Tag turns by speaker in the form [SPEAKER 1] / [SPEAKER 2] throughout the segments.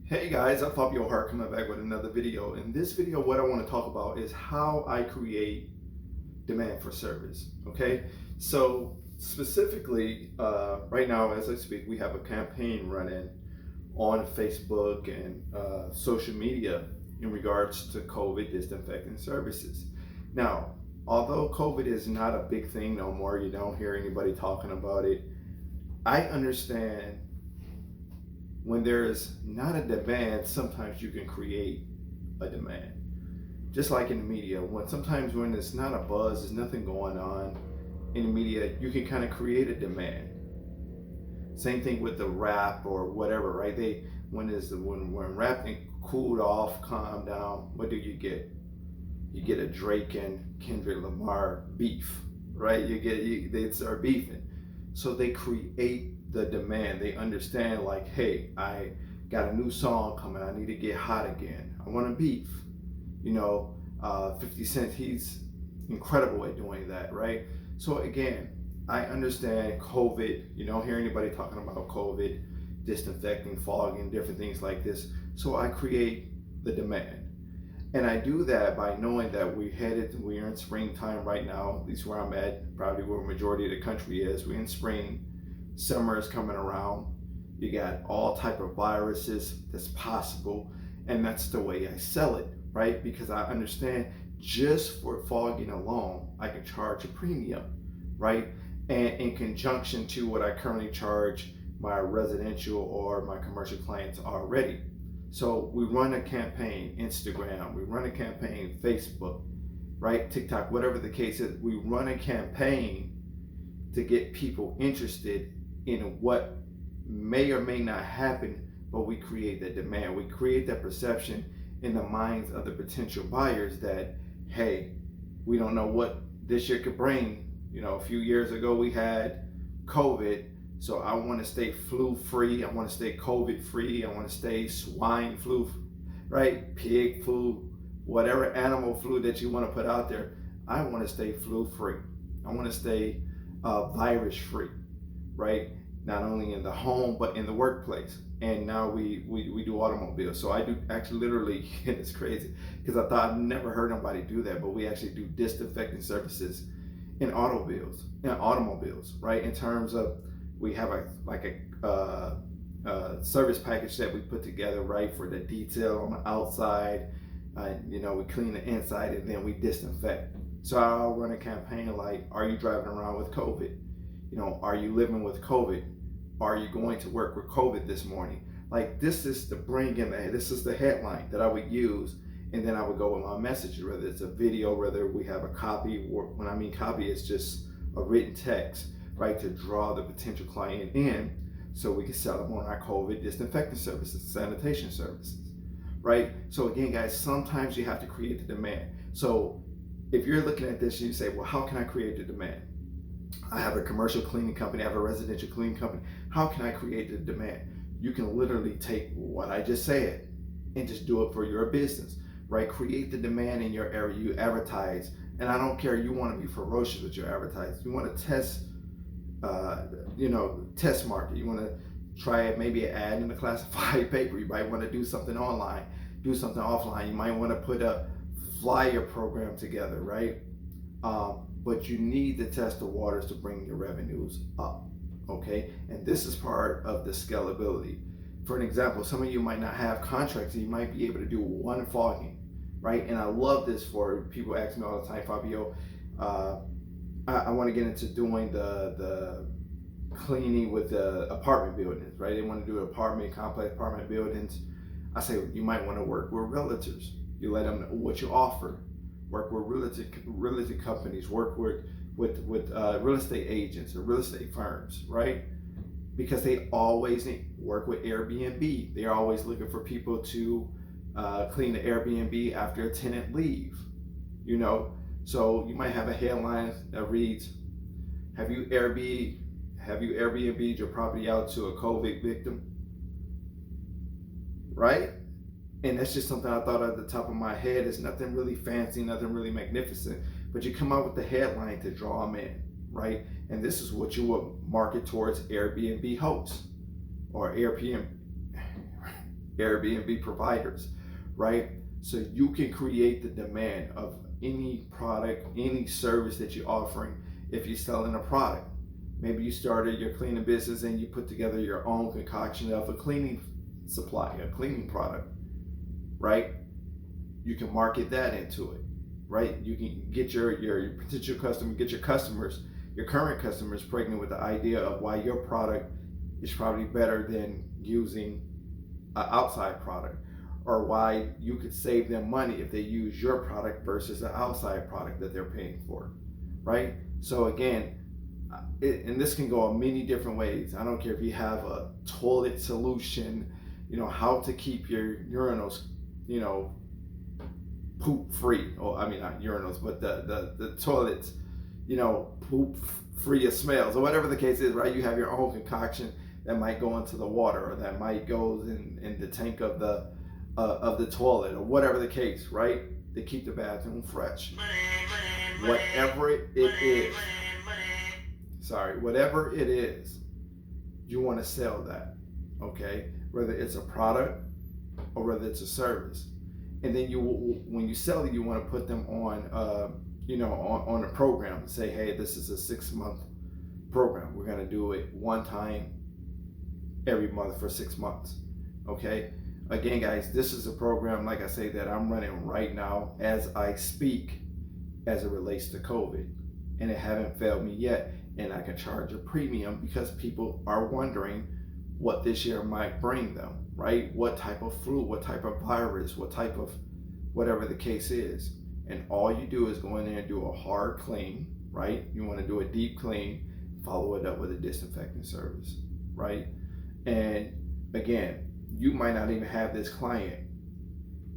[SPEAKER 1] Hey guys, I'm Fabio coming back with another video. In this video, what I want to talk about is how I create demand for service. Okay, so specifically, right now as I speak, we have a campaign running on Facebook and social media in regards to COVID disinfecting services. Now, although COVID is not a big thing no more, you don't hear anybody talking about it. I understand when there is not a demand, sometimes you can create a demand. Just like in the media, when it's not a buzz, there's nothing going on in the media, you can kind of create a demand. Same thing with the rap or whatever, right? When rap cooled off, calmed down, what do you get? You get a Drake and Kendrick Lamar beef, right? They start beefing, so they create the demand. They understand, like, hey, I got a new song coming. I need to get hot again. I want to beef. 50 Cent, he's incredible at doing that, right? So again, I understand COVID. You don't hear anybody talking about COVID, disinfecting, fogging, different things like this. So I create the demand. And I do that by knowing that we're in springtime right now, at least where I'm at, probably where the majority of the country is. We're in spring, summer is coming around. You got all type of viruses that's possible, and that's the way I sell it, right? Because I understand just for fogging alone, I can charge a premium, right? And in conjunction to what I currently charge my residential or my commercial clients already. So we run a campaign, Instagram, we run a campaign, Facebook, right? TikTok, whatever the case is, we run a campaign to get people interested in what may or may not happen, but we create that demand. We create that perception in the minds of the potential buyers that, hey, we don't know what this year could bring. A few years ago we had COVID, so I want to stay flu free. I want to stay COVID free. I want to stay swine flu, right? Pig flu, whatever animal flu that you want to put out there. I want to stay flu free. I want to stay virus free, right? Not only in the home, but in the workplace. And now we do automobiles. So I do actually literally, it's crazy because I thought I've never heard nobody do that, but we actually do disinfecting services in automobiles, right? In terms of, we have a service package that we put together, right, for the detail on the outside. We clean the inside and then we disinfect. So I'll run a campaign like, are you driving around with COVID? Are you living with COVID? Are you going to work with COVID this morning? Like, this is this is the headline that I would use, and then I would go with my message, whether it's a video, whether we have a copy, or when I mean copy, it's just a written text, right, to draw the potential client in so we can sell them on our COVID disinfecting services, sanitation services, right? So again, guys, sometimes you have to create the demand. So if you're looking at this and you say, well, how can I create the demand? I have a commercial cleaning company, I have a residential cleaning company. How can I create the demand? You can literally take what I just said and just do it for your business, right? Create the demand in your area. You advertise, and I don't care, you want to be ferocious with your advertising. You want to test test market. You want to try it, maybe an ad in the classified paper. You might want to do something online, do something offline. You might want to put a flyer program together, right? But you need to test the waters to bring your revenues up, okay? And this is part of the scalability. For an example, some of you might not have contracts, and you might be able to do one fogging, right? And I love this for people ask me all the time, Fabio, I want to get into doing the cleaning with the apartment buildings, right? They want to do complex apartment buildings. I say, you might want to work with realtors. You let them know what you offer. Work with realty companies, work with real estate agents or real estate firms, right? Because they always work with Airbnb. They're always looking for people to clean the Airbnb after a tenant leave, So you might have a headline that reads, have you Airbnb'd your property out to a COVID victim? Right? And that's just something I thought at the top of my head. It's nothing really fancy, nothing really magnificent, but you come out with the headline to draw them in, right? And this is what you would market towards Airbnb hosts or Airbnb Airbnb providers, right? So you can create the demand of any product, any service that you're offering. If you're selling a product, maybe you started your cleaning business and you put together your own concoction of a cleaning supply, a cleaning product, right? You can market that into it, right? You can get your potential customer, get your customers, your current customers pregnant with the idea of why your product is probably better than using an outside product, or why you could save them money if they use your product versus the outside product that they're paying for, right? So again, and this can go in many different ways. I don't care if you have a toilet solution, how to keep your urinals, poop free, or I mean not urinals, but the toilets, poop free of smells, or whatever the case is, right? You have your own concoction that might go into the water, or that might go in the tank of the toilet, or whatever the case, right? To keep the bathroom fresh. Whatever it is, whatever it is, you want to sell that, okay? Whether it's a product or whether it's a service. And then when you sell it, you want to put them on, on a program and say, hey, this is a 6-month program. We're going to do it one time every month for 6 months, okay? Again, guys, this is a program, like I say, that I'm running right now as I speak, as it relates to COVID, and it haven't failed me yet. And I can charge a premium because people are wondering what this year might bring them, right? What type of flu, what type of virus, what type of whatever the case is. And all you do is go in there and do a hard clean, right? You want to do a deep clean, follow it up with a disinfecting service, right? And again, you might not even have this client,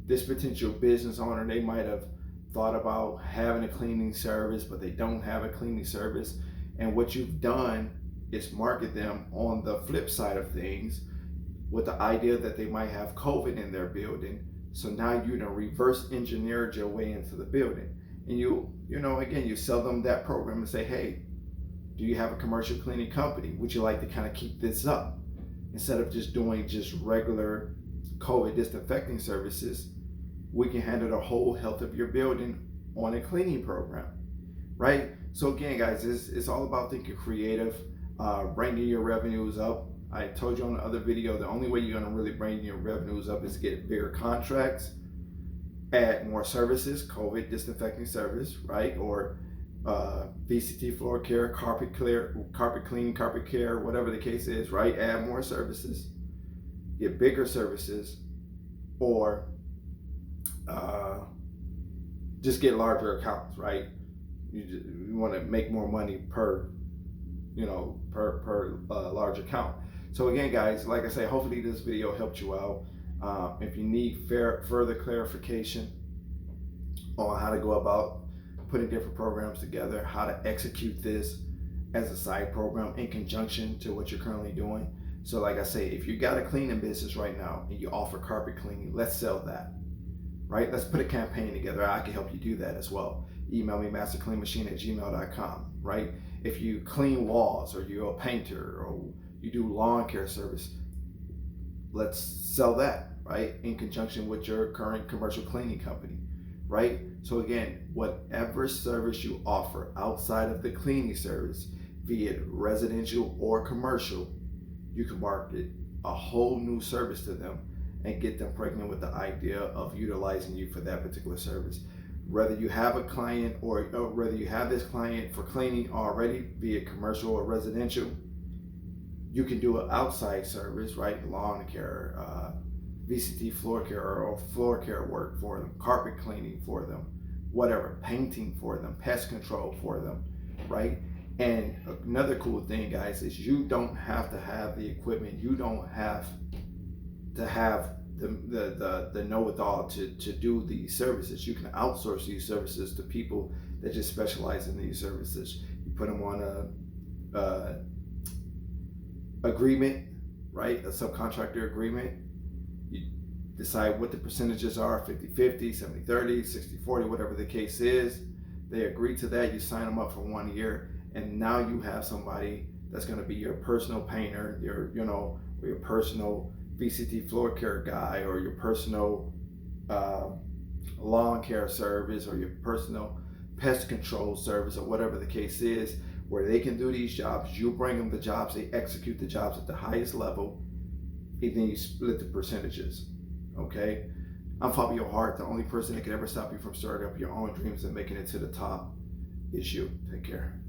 [SPEAKER 1] this potential business owner. They might have thought about having a cleaning service, but they don't have a cleaning service. And what you've done is market them on the flip side of things with the idea that they might have COVID in their building. So now you reverse engineered your way into the building. And again, you sell them that program and say, hey, do you have a commercial cleaning company? Would you like to kind of keep this up? Instead of just doing regular COVID disinfecting services, we can handle the whole health of your building on a cleaning program, right? So again, guys, it's all about thinking creative, bringing your revenues up. I told you on the other video, the only way you're going to really bring your revenues up is to get bigger contracts, add more services, COVID disinfecting service, right? Or VCT floor care, carpet cleaning, carpet care, whatever the case is, right? Add more services, get bigger services, or just get larger accounts, right? You want to make more money per large account. So again, guys, like I say, hopefully this video helped you out. If you need further clarification on how to go about putting different programs together, how to execute this as a side program in conjunction to what you're currently doing. So like I say, if you got a cleaning business right now and you offer carpet cleaning, let's sell that, right? Let's put a campaign together. I can help you do that as well. Email me, mastercleanmachine@gmail.com, right? If you clean walls, or you're a painter, or you do lawn care service, let's sell that, right? In conjunction with your current commercial cleaning company, right? So again, whatever service you offer outside of the cleaning service, be it residential or commercial, you can market a whole new service to them and get them pregnant with the idea of utilizing you for that particular service. Whether you have a client or whether you have this client for cleaning already, be it commercial or residential, you can do an outside service, right? Lawn care, VCT floor care, or floor care work for them, carpet cleaning for them, whatever, painting for them, pest control for them, right? And another cool thing, guys, is you don't have to have the equipment. You don't have to have the know-it-all to do these services. You can outsource these services to people that just specialize in these services. You put them on a agreement, right? A subcontractor agreement. You decide what the percentages are, 50-50, 70-30, 60-40, whatever the case is. They agree to that. You sign them up for 1 year, and now you have somebody that's going to be your personal painter, your personal VCT floor care guy, or your personal lawn care service, or your personal pest control service, or whatever the case is, where they can do these jobs. You bring them the jobs, they execute the jobs at the highest level, and then you split the percentages. Okay? I'm Fabio Hart. The only person that could ever stop you from starting up your own dreams and making it to the top is you. Take care.